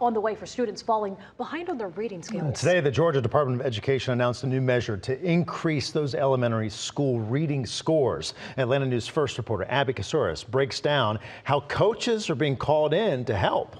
on the way for students falling behind on their reading skills. Today, the Georgia Department of Education announced a new measure to increase those elementary school reading scores. Atlanta News First reporter Abby Casores breaks down how coaches are being called in to help.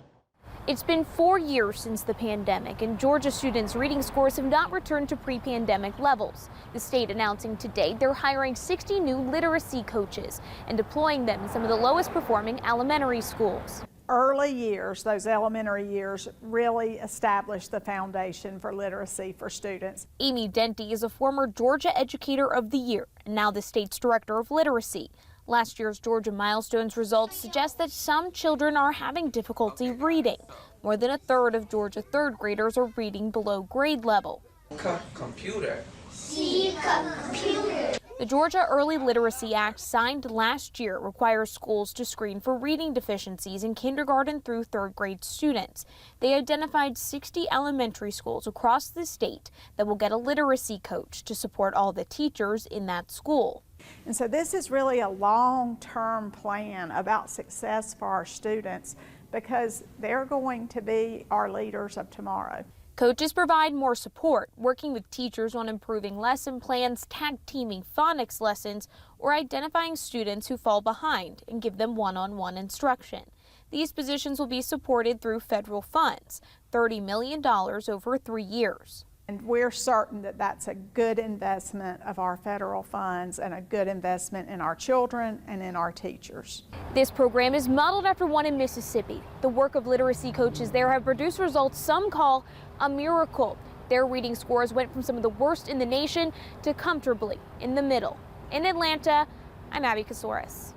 It's been 4 years since the pandemic, and Georgia students' reading scores have not returned to pre-pandemic levels. The state announcing today they're hiring 60 new literacy coaches and deploying them in some of the lowest performing elementary schools. Early years, those elementary years, really established the foundation for literacy for students. Amy Denty is a former Georgia Educator of the Year and now the state's Director of Literacy. Last year's Georgia Milestones results suggest that some children are having difficulty reading. More than a third of Georgia third graders are reading below grade level. Computer. See computer. The Georgia Early Literacy Act, signed last year, requires schools to screen for reading deficiencies in kindergarten through third grade students. They identified 60 elementary schools across the state that will get a literacy coach to support all the teachers in that school. And so this is really a long-term plan about success for our students because they're going to be our leaders of tomorrow. Coaches provide more support, working with teachers on improving lesson plans, tag teaming phonics lessons, or identifying students who fall behind and give them one-on-one instruction. These positions will be supported through federal funds, $30 million over 3 years. And we're certain that that's a good investment of our federal funds and a good investment in our children and in our teachers. This program is modeled after one in Mississippi. The work of literacy coaches there have produced results some call a miracle. Their reading scores went from some of the worst in the nation to comfortably in the middle. In Atlanta, I'm Abby Casores.